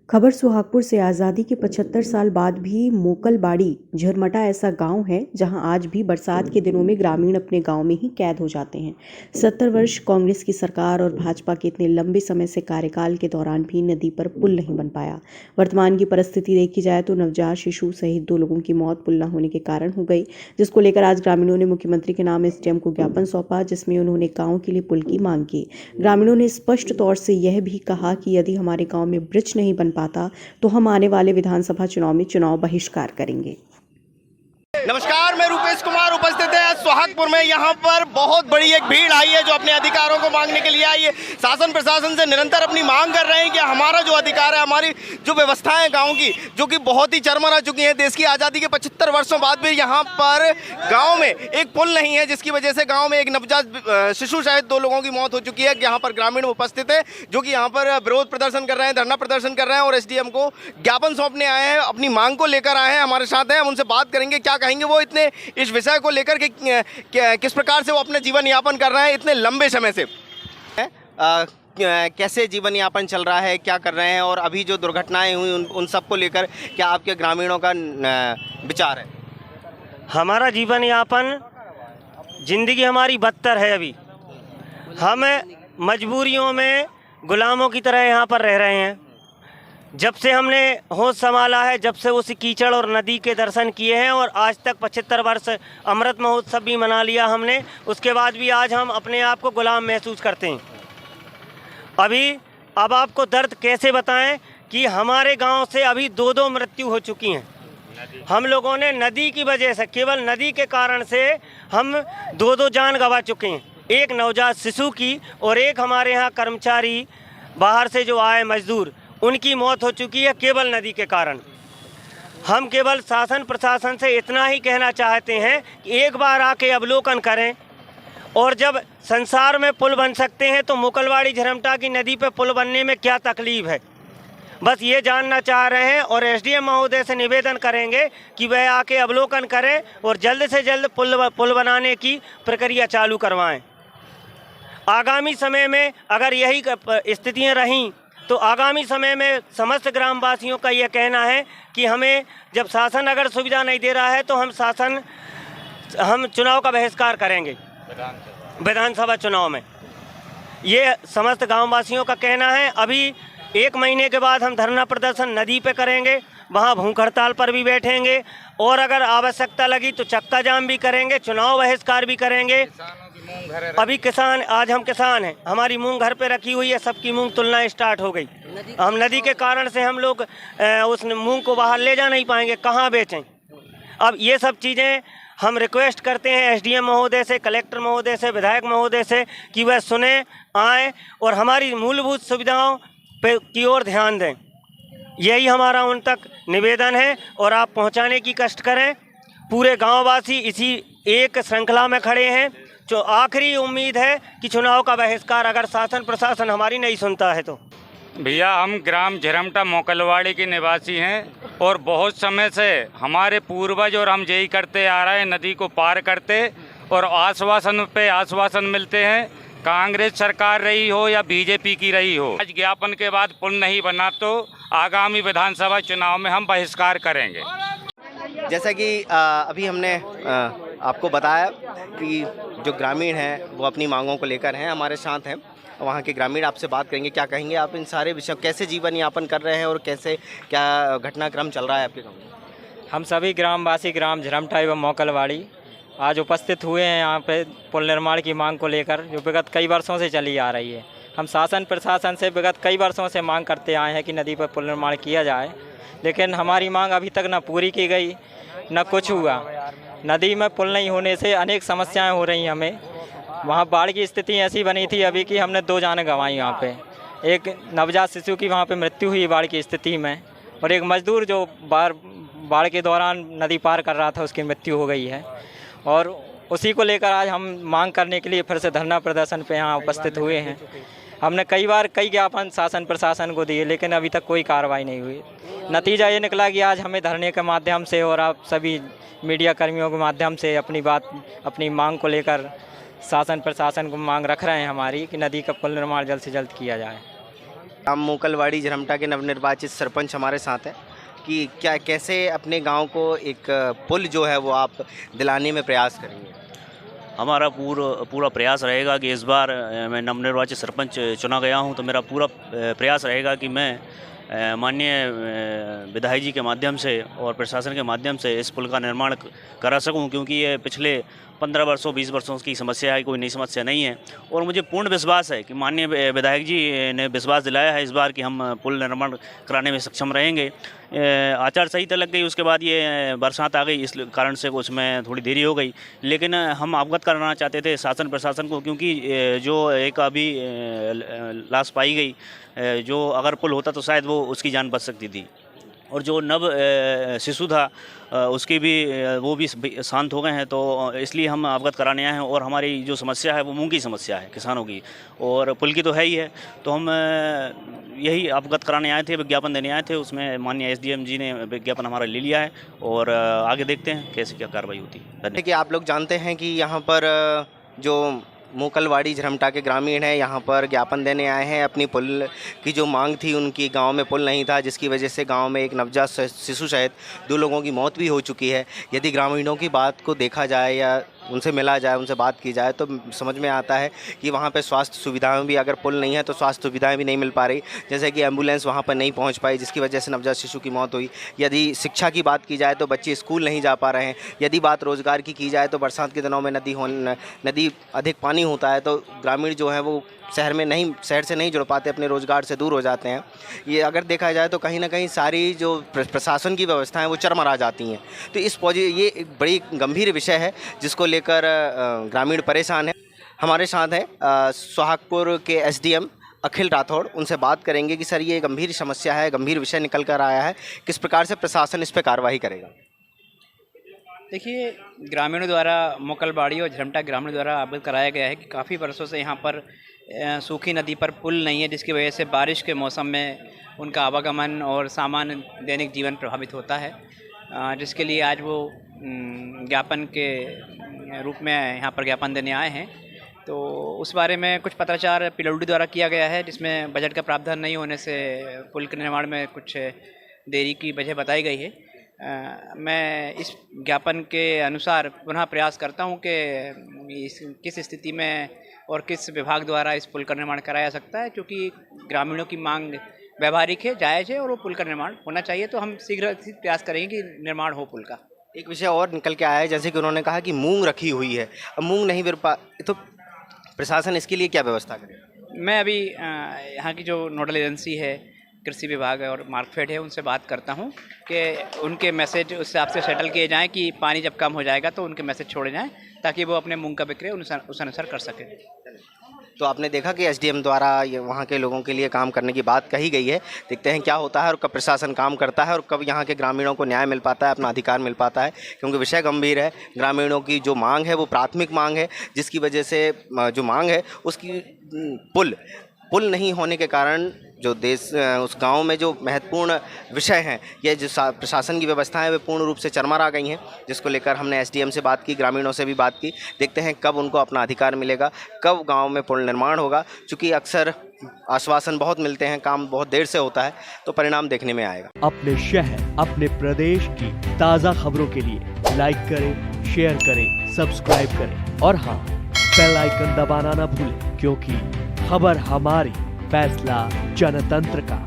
खबर सुहागपुर से। आज़ादी के 75 साल बाद भी मोकलबाड़ी झरमटा ऐसा गांव है जहां आज भी बरसात के दिनों में ग्रामीण अपने गांव में ही कैद हो जाते हैं। 70 वर्ष कांग्रेस की सरकार और भाजपा के इतने लंबे समय से कार्यकाल के दौरान भी नदी पर पुल नहीं बन पाया। वर्तमान की परिस्थिति देखी जाए तो नवजात शिशु सहित 2 लोगों की मौत पुल न होने के कारण हो गई, जिसको लेकर आज ग्रामीणों ने मुख्यमंत्री के नाम एसडीएम को ज्ञापन सौंपा, जिसमें उन्होंने गाँव के लिए पुल की मांग की। ग्रामीणों ने स्पष्ट तौर से यह भी कहा कि यदि हमारे गाँव में ब्रिज नहीं बन पाता तो हम आने वाले विधानसभा चुनाव में चुनाव बहिष्कार करेंगे। नमस्कार, मैं रूपेश कुमार उपस्थित है सुहागपुर में। यहाँ पर बहुत बड़ी एक भीड़ आई है जो अपने अधिकारों को मांगने के लिए आई है। शासन प्रशासन से निरंतर अपनी मांग कर रहे हैं कि हमारा जो अधिकार है, हमारी जो व्यवस्थाएं हैं गांव की, जो कि बहुत ही चरमरा चुकी हैं। देश की आज़ादी के 75 वर्षों बाद भी यहाँ पर गाँव में एक पुल नहीं है, जिसकी वजह से गाँव में एक नवजात शिशु सहित 2 लोगों की मौत हो चुकी है। यहाँ पर ग्रामीण उपस्थित है जो कि यहाँ पर विरोध प्रदर्शन कर रहे हैं, धरना प्रदर्शन कर रहे हैं और एसडीएम को ज्ञापन सौंपने आए हैं, अपनी मांग को लेकर आए हैं। हमारे साथ हैं, हम उनसे बात करेंगे क्या कहेंगे वो इतने इस विषय को लेकर कि किस प्रकार से वो अपने जीवन यापन कर रहे हैं इतने लंबे समय से। कैसे जीवन यापन चल रहा है, क्या कर रहे हैं, और अभी जो दुर्घटनाएं हुई उन सब को लेकर क्या आपके ग्रामीणों का विचार है? हमारा जीवन यापन, जिंदगी हमारी बदतर है। अभी हम मजबूरियों में गुलामों की तरह यहाँ पर रह रहे हैं। जब से हमने होश संभाला है, जब से उस कीचड़ और नदी के दर्शन किए हैं, और आज तक 75 वर्ष अमृत महोत्सव भी मना लिया हमने, उसके बाद भी आज हम अपने आप को गुलाम महसूस करते हैं। अब आपको दर्द कैसे बताएं कि हमारे गांव से अभी 2 मृत्यु हो चुकी हैं। हम लोगों ने नदी की वजह से, केवल नदी के कारण से हम 2 जान गंवा चुके हैं। एक नवजात शिशु की और एक हमारे यहाँ कर्मचारी बाहर से जो आए मजदूर, उनकी मौत हो चुकी है केवल नदी के कारण। हम केवल शासन प्रशासन से इतना ही कहना चाहते हैं कि एक बार आके अवलोकन करें, और जब संसार में पुल बन सकते हैं तो मोकलबाड़ी झरमटा की नदी पे पुल बनने में क्या तकलीफ है, बस ये जानना चाह रहे हैं। और एसडीएम महोदय से निवेदन करेंगे कि वह आके अवलोकन करें और जल्द से जल्द पुल बनाने की प्रक्रिया चालू करवाएं। आगामी समय में अगर यही स्थितियाँ रहीं तो आगामी समय में समस्त ग्रामवासियों का यह कहना है कि हमें, जब शासन अगर सुविधा नहीं दे रहा है तो हम चुनाव का बहिष्कार करेंगे विधानसभा चुनाव में। ये समस्त गांववासियों का कहना है। अभी 1 महीने के बाद हम धरना प्रदर्शन नदी पे करेंगे, वहाँ भूख हड़ताल पर भी बैठेंगे, और अगर आवश्यकता लगी तो चक्का जाम भी करेंगे, चुनाव बहिष्कार भी करेंगे। अभी किसान, आज हम किसान हैं, हमारी मूंग घर पे रखी हुई है, सबकी मूंग तुलना स्टार्ट हो गई। हम नदी के कारण से हम लोग उस मूंग को बाहर ले जा नहीं पाएंगे, कहाँ बेचें। अब ये सब चीज़ें हम रिक्वेस्ट करते हैं एसडीएम महोदय से, कलेक्टर महोदय से, विधायक महोदय से कि वह सुने, आएँ और हमारी मूलभूत सुविधाओं की ओर ध्यान दें। यही हमारा उन तक निवेदन है और आप पहुंचाने की कष्ट करें। पूरे गांववासी इसी एक श्रृंखला में खड़े हैं। जो आखिरी उम्मीद है कि चुनाव का बहिष्कार अगर शासन प्रशासन हमारी नहीं सुनता है तो। भैया, हम ग्राम झरमटा मोकलवाड़ी के निवासी हैं और बहुत समय से हमारे पूर्वज और हम यही करते आ रहे हैं, नदी को पार करते, और आश्वासन पे आश्वासन मिलते हैं, कांग्रेस सरकार रही हो या बीजेपी की रही हो। आज ज्ञापन के बाद पुल नहीं बना तो आगामी विधानसभा चुनाव में हम बहिष्कार करेंगे। जैसा कि अभी हमने आपको बताया कि जो ग्रामीण हैं वो अपनी मांगों को लेकर हैं, हमारे साथ हैं वहाँ के ग्रामीण। आपसे बात करेंगे, क्या कहेंगे आप इन सारे विषयों, कैसे जीवन यापन कर रहे हैं और कैसे क्या घटनाक्रम चल रहा है आपके गाँव में? हम सभी ग्रामवासी ग्राम झरमटा एवं मोकलवाड़ी आज उपस्थित हुए हैं यहाँ पे पुल निर्माण की मांग को लेकर, जो विगत कई वर्षों से चली आ रही है। हम शासन प्रशासन से विगत कई वर्षों से मांग करते आए हैं कि नदी पर पुल निर्माण किया जाए, लेकिन हमारी मांग अभी तक न पूरी की गई न कुछ हुआ। नदी में पुल नहीं होने से अनेक समस्याएं हो रही हमें। वहाँ बाढ़ की स्थिति ऐसी बनी थी अभी कि हमने 2 जानें गंवाई वहाँ पे। एक नवजात शिशु की वहाँ पे मृत्यु हुई बाढ़ की स्थिति में, और एक मजदूर जो बाढ़ के दौरान नदी पार कर रहा था उसकी मृत्यु हो गई है। और उसी को लेकर आज हम मांग करने के लिए फिर से धरना प्रदर्शन पे यहाँ उपस्थित हुए हैं। हमने कई बार कई ज्ञापन शासन प्रशासन को दिए, लेकिन अभी तक कोई कार्रवाई नहीं हुई। नतीजा ये निकला कि आज हमें धरने के माध्यम से और आप सभी मीडिया कर्मियों के माध्यम से अपनी मांग को लेकर शासन प्रशासन को मांग रख रहे हैं हमारी कि नदी का पुल निर्माण जल्द से जल्द किया जाए। हम मोकलवाड़ी झरमटा के नवनिर्वाचित सरपंच हमारे साथ हैं कि क्या कैसे अपने गांव को एक पुल जो है वो आप दिलाने में प्रयास करेंगे। हमारा पूरा प्रयास रहेगा कि इस बार मैं नवनिर्वाचित सरपंच चुना गया हूं, तो मेरा पूरा प्रयास रहेगा कि मैं माननीय विधायक जी के माध्यम से और प्रशासन के माध्यम से इस पुल का निर्माण करा सकूं, क्योंकि ये पिछले 15 वर्षों 20 वर्षों की समस्या है, कोई नई समस्या नहीं है। और मुझे पूर्ण विश्वास है कि माननीय विधायक जी ने विश्वास दिलाया है इस बार कि हम पुल निर्माण कराने में सक्षम रहेंगे। आचार संहिता लग गई, उसके बाद ये बरसात आ गई, इस कारण से उसमें थोड़ी देरी हो गई, लेकिन हम अवगत कराना चाहते थे शासन प्रशासन को, क्योंकि जो एक अभी लाश पाई गई, जो अगर पुल होता तो शायद वो उसकी जान बच सकती थी। और जो नव शिशु था उसकी भी वो भी शांत हो गए हैं, तो इसलिए हम अवगत कराने आए हैं। और हमारी जो समस्या है वो मूंग की समस्या है किसानों की, और पुल की तो है ही है, तो हम यही अवगत कराने आए थे, विज्ञापन देने आए थे। उसमें माननीय एसडीएम जी ने विज्ञापन हमारा ले लिया है और आगे देखते हैं कैसे क्या कार्रवाई होती है। धन्यवाद। देखिए, आप लोग जानते हैं कि यहाँ पर जो मोकलवाड़ी झरमटा के ग्रामीण हैं, यहाँ पर ज्ञापन देने आए हैं। अपनी पुल की जो मांग थी, उनकी गांव में पुल नहीं था, जिसकी वजह से गांव में एक नवजात शिशु सहित 2 लोगों की मौत भी हो चुकी है। यदि ग्रामीणों की बात को देखा जाए या उनसे मिला जाए, उनसे बात की जाए, तो समझ में आता है कि वहाँ पे स्वास्थ्य सुविधाएं भी, अगर पुल नहीं है तो स्वास्थ्य सुविधाएं भी नहीं मिल पा रही, जैसे कि एम्बुलेंस वहाँ पर नहीं पहुँच पाई, जिसकी वजह से नवजात शिशु की मौत हुई। यदि शिक्षा की बात की जाए तो बच्चे स्कूल नहीं जा पा रहे हैं। यदि बात रोज़गार की जाए तो बरसात के दिनों में नदी अधिक पानी होता है, तो ग्रामीण जो है वो शहर से नहीं जुड़ पाते, अपने रोज़गार से दूर हो जाते हैं। ये अगर देखा जाए तो कहीं ना कहीं सारी जो प्रशासन की व्यवस्थाएं वो चरमरा जाती हैं। तो ये एक बड़ी गंभीर विषय है जिसको लेकर ग्रामीण परेशान है। हमारे साथ हैं सोहागपुर के एसडीएम अखिल राठौड़, उनसे बात करेंगे कि सर ये गंभीर समस्या है, गंभीर विषय निकल कर आया है, किस प्रकार से प्रशासन इस पर कार्रवाई करेगा। देखिए, ग्रामीणों द्वारा मोकलवाड़ी और झरमटा ग्रामीणों द्वारा अवगत कराया गया है कि काफ़ी वर्षों से यहाँ पर सूखी नदी पर पुल नहीं है, जिसकी वजह से बारिश के मौसम में उनका आवागमन और सामान्य दैनिक जीवन प्रभावित होता है, जिसके लिए आज वो ज्ञापन के रूप में यहाँ पर ज्ञापन देने आए हैं। तो उस बारे में कुछ पत्राचार पीडब्ल्यूडी द्वारा किया गया है, जिसमें बजट का प्रावधान नहीं होने से पुल के निर्माण में कुछ देरी की वजह बताई गई है। मैं इस ज्ञापन के अनुसार पुनः प्रयास करता हूं कि किस स्थिति में और किस विभाग द्वारा इस पुल का निर्माण कराया सकता है, क्योंकि ग्रामीणों की मांग व्यवहारिक है, जायज़ है और वो पुल का निर्माण होना चाहिए। तो हम शीघ्र प्रयास करेंगे कि निर्माण हो पुल का। एक विषय और निकल के आया है, जैसे कि उन्होंने कहा कि मूंग रखी हुई है, अब मूंग नहीं गिर पा, तो प्रशासन इसके लिए क्या व्यवस्था करेगा। मैं अभी यहाँ की जो नोडल एजेंसी है, कृषि विभाग और मार्कफेड है, उनसे बात करता हूँ कि उनके मैसेज उस हिसाब से सेटल किए जाएँ कि पानी जब कम हो जाएगा तो उनके मैसेज छोड़े जाएँ, ताकि वो अपने मूंग का विक्रय उस अनुसार कर सकें। तो आपने देखा कि एसडीएम द्वारा ये वहाँ के लोगों के लिए काम करने की बात कही गई है। देखते हैं क्या होता है और कब प्रशासन काम करता है और कब यहाँ के ग्रामीणों को न्याय मिल पाता है, अपना अधिकार मिल पाता है, क्योंकि विषय गंभीर है। ग्रामीणों की जो मांग है वो प्राथमिक मांग है, जिसकी वजह से जो मांग है उसकी पुल नहीं होने के कारण जो उस गांव में जो महत्वपूर्ण विषय हैं, ये जो प्रशासन की व्यवस्थाएं वे पूर्ण रूप से चरमरा गई हैं, जिसको लेकर हमने एसडीएम से बात की, ग्रामीणों से भी बात की। देखते हैं कब उनको अपना अधिकार मिलेगा, कब गांव में पुल निर्माण होगा। चूँकि अक्सर आश्वासन बहुत मिलते हैं, काम बहुत देर से होता है, तो परिणाम देखने में आएगा। अपने शहर, अपने प्रदेश की ताज़ा खबरों के लिए लाइक करें, शेयर करें, सब्सक्राइब करें और हाँ, बेल आइकन दबाना ना भूलें, क्योंकि खबर हमारी, फैसला जनतंत्र का।